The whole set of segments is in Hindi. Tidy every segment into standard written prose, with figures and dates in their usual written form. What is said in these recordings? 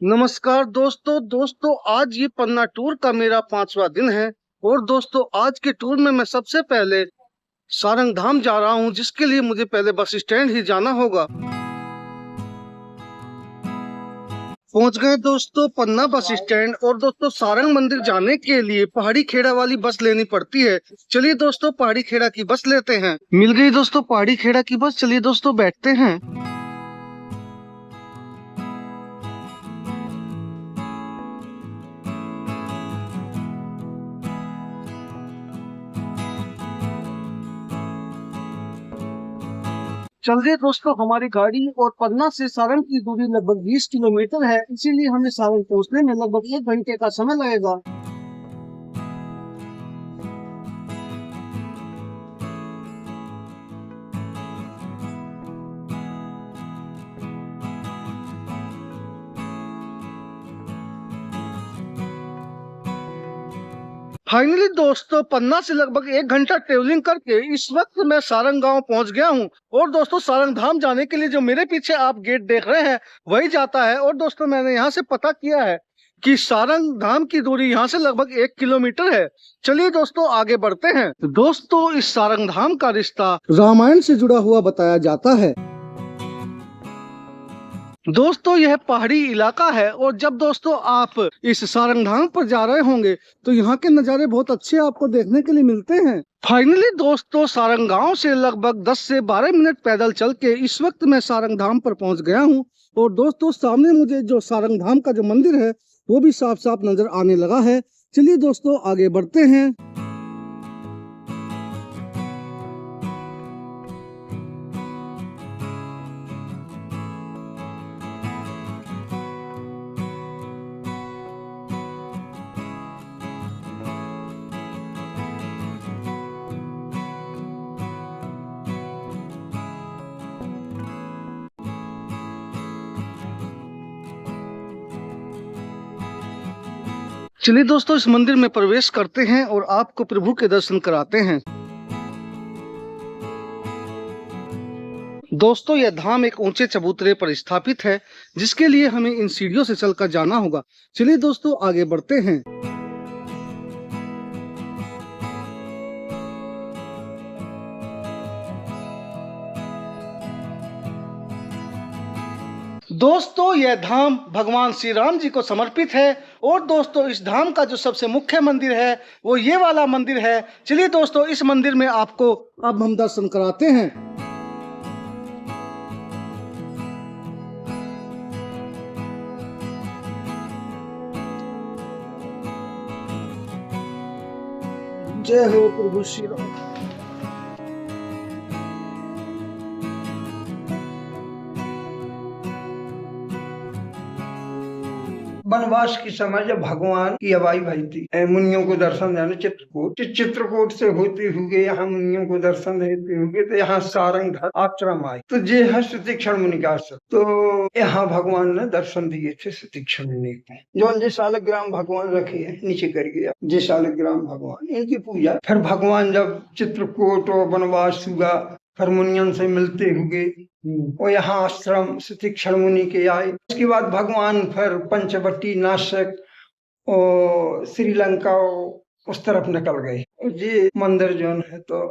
नमस्कार दोस्तों आज ये पन्ना टूर का मेरा 5वां दिन है। और दोस्तों आज के टूर में मैं सबसे पहले सारंग धाम जा रहा हूँ, जिसके लिए मुझे पहले बस स्टैंड ही जाना होगा। पहुंच गए दोस्तों पन्ना बस स्टैंड। और दोस्तों सारंग मंदिर जाने के लिए पहाड़ी खेड़ा वाली बस लेनी पड़ती है। चलिए दोस्तों पहाड़ी खेड़ा की बस लेते हैं। मिल गई दोस्तों पहाड़ी खेड़ा की बस। चलिए दोस्तों बैठते हैं। चलिए दोस्तों हमारी गाड़ी और पन्ना से सारंग की दूरी लगभग 20 किलोमीटर है, इसीलिए हमें सारंग पहुंचने में लगभग 1 घंटे का समय लगेगा। फाइनली दोस्तों पन्ना से लगभग 1 घंटा ट्रेवलिंग करके इस वक्त मैं सारंग गांव पहुंच गया हूं। और दोस्तों सारंग धाम जाने के लिए जो मेरे पीछे आप गेट देख रहे हैं वही जाता है। और दोस्तों मैंने यहां से पता किया है कि सारंग धाम की दूरी यहां से लगभग 1 किलोमीटर है। चलिए दोस्तों आगे बढ़ते हैं। दोस्तों इस सारंग धाम का रिश्ता रामायण से जुड़ा हुआ बताया जाता है। दोस्तों यह पहाड़ी इलाका है और जब दोस्तों आप इस सारंगधाम पर जा रहे होंगे तो यहाँ के नज़ारे बहुत अच्छे आपको देखने के लिए मिलते हैं। फाइनली दोस्तों सारंग गांव से लगभग 10 से 12 मिनट पैदल चल के इस वक्त मैं सारंगधाम पर पहुंच गया हूं। और दोस्तों सामने मुझे जो सारंगधाम का जो मंदिर है वो भी साफ साफ नजर आने लगा है। चलिए दोस्तों आगे बढ़ते हैं। चलिए दोस्तों इस मंदिर में प्रवेश करते हैं और आपको प्रभु के दर्शन कराते हैं। दोस्तों यह धाम एक ऊंचे चबूतरे पर स्थापित है, जिसके लिए हमें इन सीढ़ियों से चलकर जाना होगा। चलिए दोस्तों आगे बढ़ते हैं। दोस्तों यह धाम भगवान श्री राम जी को समर्पित है। और दोस्तों इस धाम का जो सबसे मुख्य मंदिर है वो ये वाला मंदिर है। चलिए दोस्तों इस मंदिर में आपको अब हम दर्शन कराते हैं। जय हो प्रभु श्री राम। वनवास के समय जब भगवान की अवाई भई थी मुनियों को दर्शन देने चित्रकूट से होते हुए यहाँ मुनियों को दर्शन देते हुए तो यहाँ सारंग आश्रम आए। तो जे है सुतीक्षण मुनि का आश्रम। तो यहाँ भगवान ने दर्शन दिए थे सुतीक्षण मुनि को। जो जे शालग्राम भगवान रखे है नीचे कर गया जे शालग्राम भगवान इनकी पूजा। फिर भगवान जब चित्रकूट और वनवास हुआ फिर मुनियन से मिलते हुए और यहाँ आश्रम सुतीक्षण मुनि के आए। उसके बाद भगवान फिर पंचवटी नासिक और श्रीलंका उस तरफ निकल गए। ये मंदिर जो है तो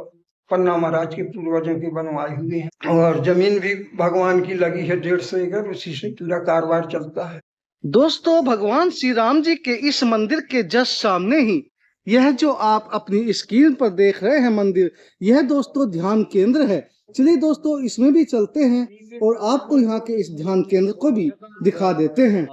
पन्ना महाराज के पूर्वजों के बनवाए हुए हैं और जमीन भी भगवान की लगी है 150 एकड़, उसी से पूरा कारोबार चलता है। दोस्तों भगवान श्री राम जी के इस मंदिर के जस्ट सामने ही यह जो आप अपनी स्क्रीन पर देख रहे हैं मंदिर, यह दोस्तों ध्यान केंद्र है। चलिए दोस्तों इसमें भी चलते हैं और आपको यहाँ के इस ध्यान केंद्र को भी दिखा देते हैं।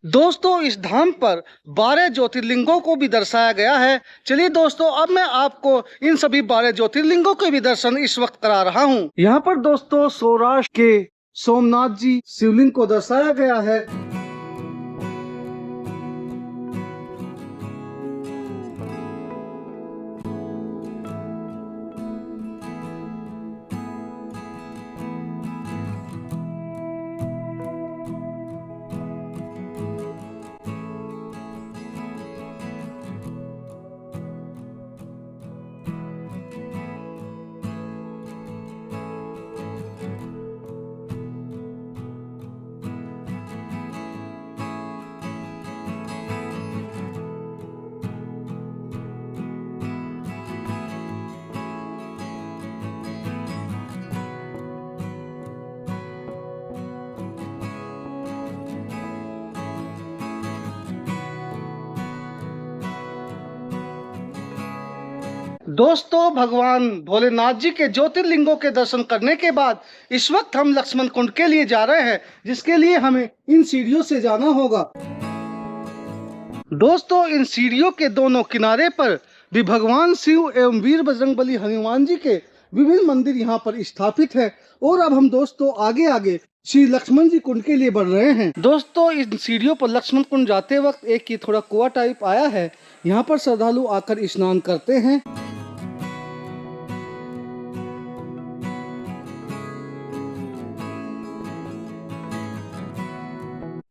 दोस्तों इस धाम पर 12 ज्योतिर्लिंगों को भी दर्शाया गया है। चलिए दोस्तों अब मैं आपको इन सभी 12 ज्योतिर्लिंगों के भी दर्शन इस वक्त करा रहा हूँ। यहाँ पर दोस्तों सौराष्ट्र के सोमनाथ जी शिवलिंग को दर्शाया गया है। दोस्तों भगवान भोलेनाथ जी के ज्योतिर्लिंगों के दर्शन करने के बाद इस वक्त हम लक्ष्मण कुंड के लिए जा रहे हैं, जिसके लिए हमें इन सीढ़ियों से जाना होगा। दोस्तों इन सीढ़ियों के दोनों किनारे पर भी भगवान शिव एवं वीर बजरंगबली हनुमान जी के विभिन्न मंदिर यहाँ पर स्थापित है। और अब हम दोस्तों आगे आगे श्री लक्ष्मण जी कुंड के लिए बढ़ रहे हैं। दोस्तों इन सीढ़ियों पर लक्ष्मण कुंड जाते वक्त एक ये थोड़ा कुआं टाइप आया है, यहाँ पर श्रद्धालु आकर स्नान करते हैं।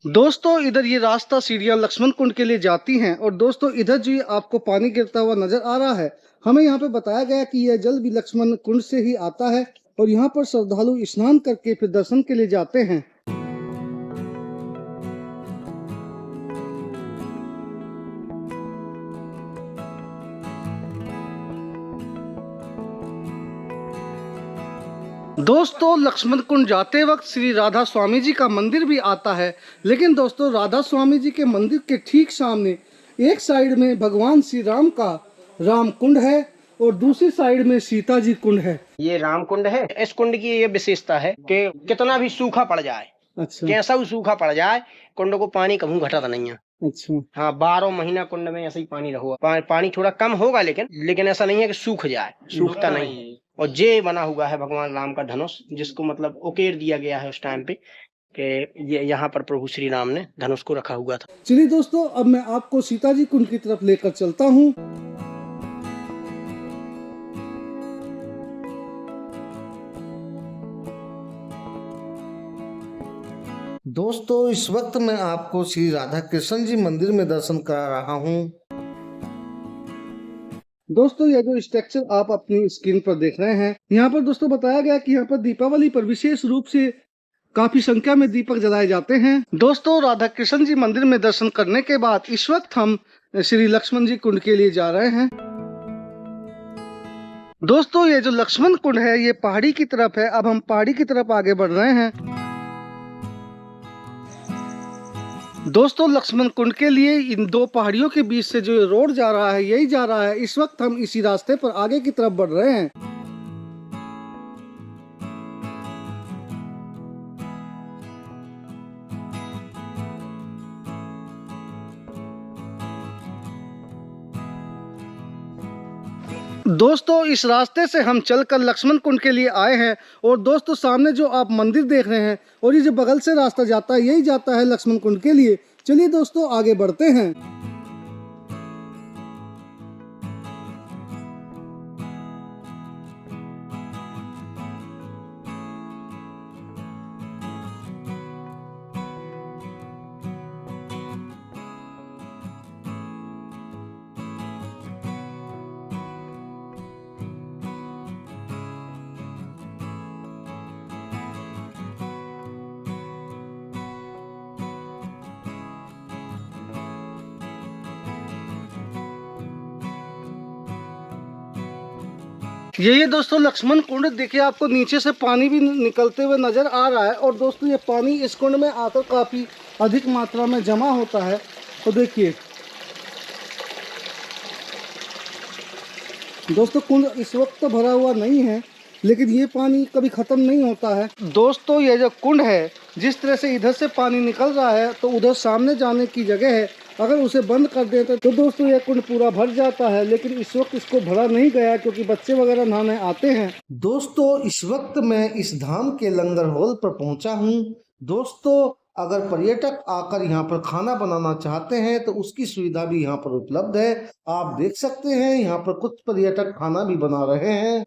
दोस्तों इधर ये रास्ता सीढ़ियां लक्ष्मण कुंड के लिए जाती हैं। और दोस्तों इधर जो आपको पानी गिरता हुआ नजर आ रहा है, हमें यहाँ पे बताया गया कि यह जल भी लक्ष्मण कुंड से ही आता है और यहाँ पर श्रद्धालु स्नान करके फिर दर्शन के लिए जाते हैं। दोस्तों लक्ष्मण कुंड जाते वक्त श्री राधा स्वामी जी का मंदिर भी आता है, लेकिन दोस्तों राधा स्वामी जी के मंदिर के ठीक सामने एक साइड में भगवान श्री राम का राम कुंड है और दूसरी साइड में सीता जी कुंड है। ये राम कुंड है। इस कुंड की ये विशेषता है कि कितना भी सूखा पड़ जाए, अच्छा, कैसा भी सूखा पड़ जाए, कुंड को पानी कभी घटता नहीं है। अच्छा, हाँ 12 महीना कुंड में ऐसे ही पानी रहुआ। पानी थोड़ा कम होगा लेकिन ऐसा नहीं है कि सूख जाए, सूखता नहीं। और जे बना हुआ है भगवान राम का धनुष, जिसको मतलब उकेर दिया गया है उस टाइम पे कि ये यहाँ पर प्रभु श्री राम ने धनुष को रखा हुआ था। चलिए दोस्तों अब मैं आपको सीता जी कुंड की तरफ लेकर चलता हूँ। दोस्तों इस वक्त मैं आपको श्री राधा कृष्ण जी मंदिर में दर्शन करा रहा हूँ। दोस्तों यह जो स्ट्रक्चर आप अपनी स्क्रीन पर देख रहे हैं, यहाँ पर दोस्तों बताया गया कि यहाँ पर दीपावली पर विशेष रूप से काफी संख्या में दीपक जलाए जाते हैं। दोस्तों राधा कृष्ण जी मंदिर में दर्शन करने के बाद इस वक्त हम श्री लक्ष्मण जी कुंड के लिए जा रहे हैं। दोस्तों ये जो लक्ष्मण कुंड है ये पहाड़ी की तरफ है। अब हम पहाड़ी की तरफ आगे बढ़ रहे हैं। दोस्तों लक्ष्मण कुंड के लिए इन दो पहाड़ियों के बीच से जो रोड जा रहा है यही जा रहा है। इस वक्त हम इसी रास्ते पर आगे की तरफ बढ़ रहे हैं। दोस्तों इस रास्ते से हम चलकर लक्ष्मण कुंड के लिए आए हैं। और दोस्तों सामने जो आप मंदिर देख रहे हैं और ये जो बगल से रास्ता जाता है यही जाता है लक्ष्मण कुंड के लिए। चलिए दोस्तों आगे बढ़ते हैं। ये दोस्तों लक्ष्मण कुंड देखिए, आपको नीचे से पानी भी निकलते हुए नजर आ रहा है। और दोस्तों ये पानी इस कुंड में आकर काफी अधिक मात्रा में जमा होता है। तो देखिए दोस्तों कुंड इस वक्त तो भरा हुआ नहीं है, लेकिन ये पानी कभी खत्म नहीं होता है। दोस्तों ये जो कुंड है जिस तरह से इधर से पानी निकल रहा है तो उधर सामने जाने की जगह है। अगर उसे बंद कर देते तो दोस्तों यह कुंड पूरा भर जाता है, लेकिन इस वक्त इसको भरा नहीं गया क्योंकि बच्चे वगैरह नहाने आते हैं। दोस्तों इस वक्त मैं इस धाम के लंगर हॉल पर पहुंचा हूं। दोस्तों अगर पर्यटक आकर यहाँ पर खाना बनाना चाहते हैं तो उसकी सुविधा भी यहाँ पर उपलब्ध है। आप देख सकते हैं यहाँ पर कुछ पर्यटक खाना भी बना रहे हैं।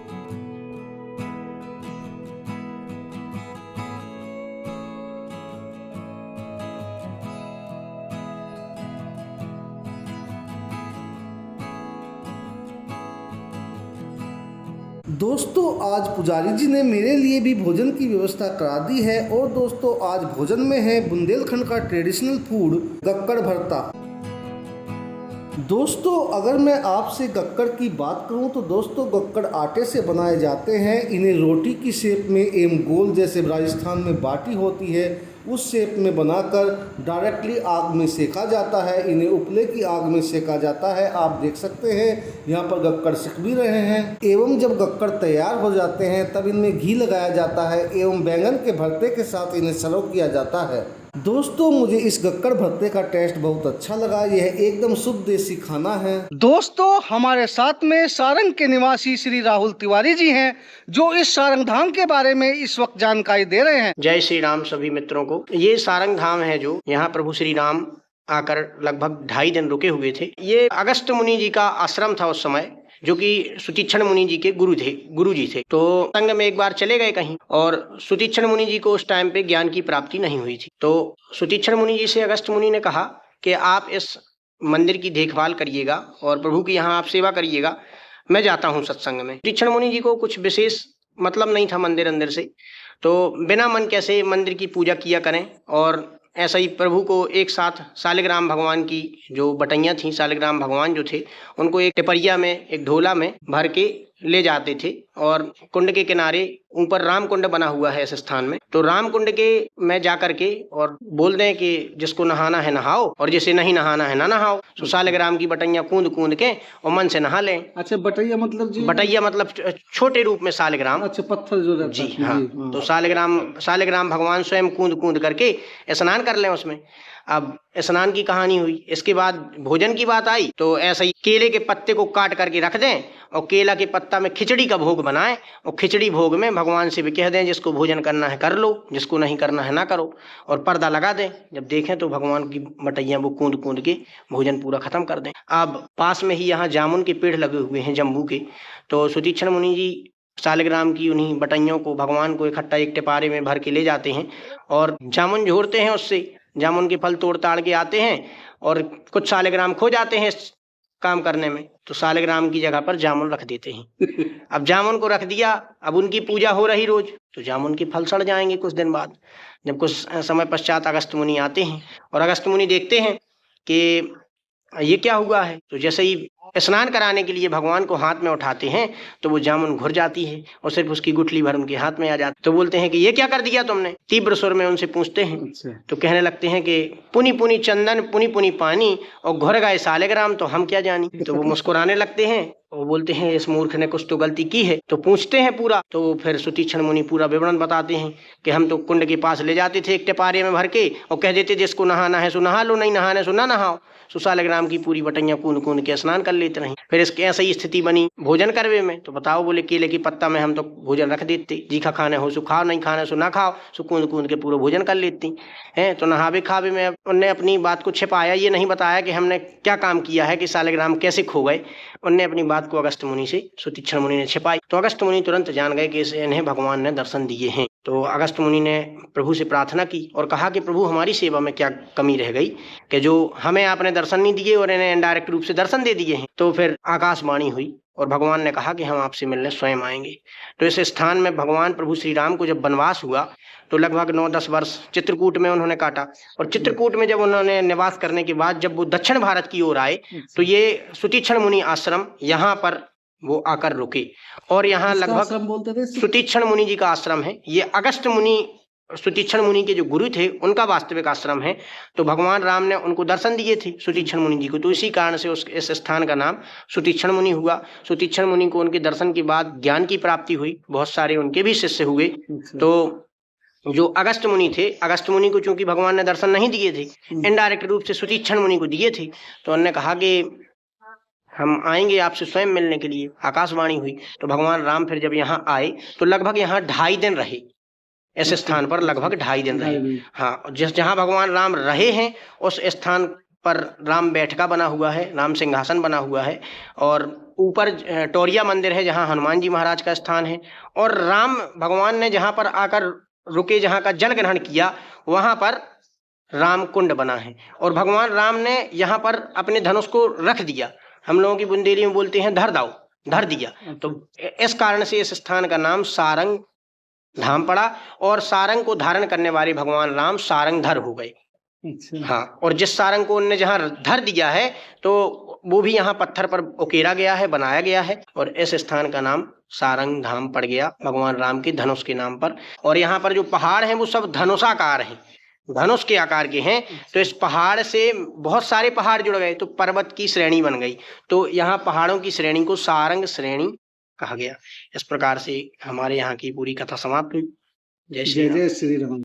दोस्तों आज पुजारी जी ने मेरे लिए भी भोजन की व्यवस्था करा दी है। और दोस्तों आज भोजन में है बुंदेलखंड का ट्रेडिशनल फूड गक्कड़ भरता। दोस्तों अगर मैं आपसे गक्कड़ की बात करूं तो दोस्तों गक्कड़ आटे से बनाए जाते हैं। इन्हें रोटी की शेप में एवं गोल जैसे राजस्थान में बाटी होती है उस शेप में बनाकर डायरेक्टली आग में सेका जाता है। इन्हें उपले की आग में सेका जाता है। आप देख सकते हैं यहाँ पर गक्कड़ सिक भी रहे हैं। एवं जब गक्कड़ तैयार हो जाते हैं तब इनमें घी लगाया जाता है एवं बैंगन के भरते के साथ इन्हें सर्व किया जाता है। दोस्तों, मुझे इस गक्कड़ भरते का टेस्ट बहुत अच्छा लगा। यह एकदम शुद्ध देसी खाना है। दोस्तों, हमारे साथ में सारंग के निवासी श्री राहुल तिवारी जी हैं, जो इस सारंग धाम के बारे में इस वक्त जानकारी दे रहे हैं। जय श्री राम सभी मित्रों को। ये सारंग धाम है जो यहाँ प्रभु श्री राम आकर लगभग 2.5 दिन रुके हुए थे। ये अगस्त मुनि जी का आश्रम था उस समय, जो कि सुतीक्षण मुनि जी के गुरु जी थे। तो संग में एक बार चले गए कहीं और सुतीक्षण मुनि जी को उस टाइम पे ज्ञान की प्राप्ति नहीं हुई थी। तो सुतीक्षण मुनि जी से अगस्त मुनि ने कहा कि आप इस मंदिर की देखभाल करिएगा और प्रभु की यहाँ आप सेवा करिएगा, मैं जाता हूँ सत्संग में। सुतीक्षण मुनि जी को कुछ विशेष मतलब नहीं था मंदिर अंदर से, तो बिना मन कैसे मंदिर की पूजा किया करें। और ऐसा ही प्रभु को एक साथ शालिग्राम भगवान की जो बटैयाँ थीं, शालिग्राम भगवान जो थे उनको एक टिपरिया में, एक ढोला में भर के ले जाते थे। और कुंड के किनारे ऊपर राम कुंड बना हुआ है इस स्थान में, तो राम कुंड के में जा करके और बोल दें कि जिसको नहाना है नहाओ और जिसे नहीं नहाना है ना नहाओ। तो शालिग्राम की बटैयाँ कूंद कूंद के और मन से नहा लें। अच्छा, बटैया मतलब जी? बटैया मतलब छोटे रूप में शालिग्राम। अच्छा, पत्थर जो रहता जी हाँ। तो शालिग्राम भगवान स्वयं कूंद कूंद करके स्नान कर लें उसमें। अब स्नान की कहानी हुई। इसके बाद भोजन की बात आई, तो ऐसा ही केले के पत्ते को काट करके रख दें और केला के पत्ता में खिचड़ी का भोग बनाएं और खिचड़ी भोग में भगवान से भी कह दें जिसको भोजन करना है कर लो, जिसको नहीं करना है ना करो, और पर्दा लगा दें। जब देखें तो भगवान की बटैया वो कूंद कूंद के भोजन पूरा खत्म कर दें। अब पास में ही यहाँ जामुन के पेड़ लगे हुए हैं जम्बू के, तो सुतीक्षण मुनि जी शालिग्राम की उन्हीं बटैयों को भगवान को इकट्ठा एक टिपारे में भर के ले जाते हैं और जामुन झोरते हैं। उससे जामुन के फल तोड़ ताड़ के आते हैं और कुछ शालिग्राम खो जाते हैं इस काम करने में, तो शालिग्राम की जगह पर जामुन रख देते हैं। अब जामुन को रख दिया, अब उनकी पूजा हो रही रोज, तो जामुन के फल सड़ जाएंगे कुछ दिन बाद। जब कुछ समय पश्चात अगस्त मुनि आते हैं और अगस्त मुनि देखते हैं कि ये क्या हुआ है, तो जैसे ही स्नान कराने के लिए भगवान को हाथ में उठाते हैं तो वो जामुन घुर जाती है और सिर्फ उसकी गुठली भर उनके हाथ में आ जाती। तो बोलते हैं कि ये क्या कर दिया तुमने? तीव्र स्वर में उनसे पूछते हैं। तो कहने लगते हैं कि पुनी पुनी चंदन पुनी पुनी पानी और घुर गए शालिग्राम, तो हम क्या जानी। तो वो मुस्कुराने लगते हैं और बोलते हैं इस मूर्ख ने कुछ तो गलती की है। तो पूछते हैं पूरा, तो फिर सुतीक्षण मुनि पूरा विवरण बताते हैं कि हम तो कुंड के पास ले जाते थे एक टिपारे में भर के और कह देते जिसको नहाना है सो नहा लो, नहीं नहाना है सो ना नहाओ। शालिग्राम की पूरी बटैया कूंद कूंद के स्नान कर लेते रहे। फिर इसके ऐसा ही स्थिति बनी भोजन करवे में, तो बताओ बोले केले की पत्ता में हम तो भोजन रख देते, जीखा खाने हो सो खाओ, नहीं खाने सो ना खाओ, सो कूंद कूंद के पूरा भोजन कर लेती हैं। तो नहावे खावे में उनने अपनी बात को छिपाया, ये नहीं बताया कि हमने क्या काम किया है कि शालिग्राम कैसे खो गए। उनने अपनी बात को अगस्त मुनि से सुतीक्षण मुनि ने छिपाई। तो अगस्त मुनि तुरंत जान गए कि इन्हें भगवान ने दर्शन दिए हैं। तो अगस्त मुनि ने प्रभु से प्रार्थना की और कहा कि प्रभु हमारी सेवा में क्या कमी रह गई कि जो हमें आपने दर्शन नहीं दिए और इन्हें इनडायरेक्ट रूप से दर्शन दे दिए हैं। तो फिर आकाशवाणी हुई और भगवान ने कहा कि हम आपसे मिलने स्वयं आएंगे। तो इस स्थान में भगवान प्रभु श्री राम को जब वनवास हुआ तो लगभग 9-10 वर्ष चित्रकूट में उन्होंने काटा। और चित्रकूट में जब उन्होंने निवास करने के बाद जब वो दक्षिण भारत की ओर आए तो ये सुतीक्षण मुनि आश्रम यहाँ पर वो आकर रुके। और यहाँ लगभग बोलते थे सुतीक्षण मुनि जी का आश्रम है। ये अगस्त मुनि सुतीक्षण मुनि के जो गुरु थे उनका वास्तविक आश्रम है। तो भगवान राम ने उनको दर्शन दिए थे सुतीक्षण मुनि जी को, तो इसी कारण से इस स्थान का नाम सुतीक्षण मुनि हुआ। सुतीक्षण मुनि को उनके दर्शन के बाद ज्ञान की प्राप्ति हुई, बहुत सारे उनके भी शिष्य हुए। तो जो अगस्त मुनि थे, अगस्त मुनि को चूंकि भगवान ने दर्शन नहीं दिए थे, इनडायरेक्ट रूप से सुतीक्षण मुनि को दिए थे, तो उन्होंने कहा कि हम आएंगे आपसे स्वयं मिलने के लिए। आकाशवाणी हुई तो भगवान राम फिर जब यहाँ आए तो लगभग यहाँ 2.5 दिन रहे। इस स्थान पर लगभग 2.5 दिन रहे। हाँ, जहाँ भगवान राम रहे हैं उस स्थान पर राम बैठका बना हुआ है, राम सिंहासन बना हुआ है। और ऊपर टोरिया मंदिर है जहाँ हनुमान जी महाराज का स्थान है। और राम भगवान ने जहाँ पर आकर रुके, जहाँ का जल ग्रहण किया, वहां पर राम कुंड बना है। और भगवान राम ने यहाँ पर अपने धनुष को रख दिया, हम लोगों की बुंदेली में बोलते हैं धर दिया। तो इस कारण से इस स्थान का नाम सारंग धाम पड़ा और सारंग को धारण करने वाले भगवान राम सारंग धर हो गए। हाँ, और जिस सारंग को उन्होंने जहाँ धर दिया है तो वो भी यहाँ पत्थर पर उकेरा गया है, बनाया गया है, और इस स्थान का नाम सारंग धाम पड़ गया भगवान राम के धनुष के नाम पर। और यहाँ पर जो पहाड़ हैं वो सब धनुषाकार हैं, धनुष के आकार के हैं। तो इस पहाड़ से बहुत सारे पहाड़ जुड़ गए तो पर्वत की श्रेणी बन गई। तो यहाँ पहाड़ों की श्रेणी को सारंग श्रेणी कहा गया। इस प्रकार से हमारे यहाँ की पूरी कथा समाप्त हुई। जय श्री राम। जय जय श्री राम।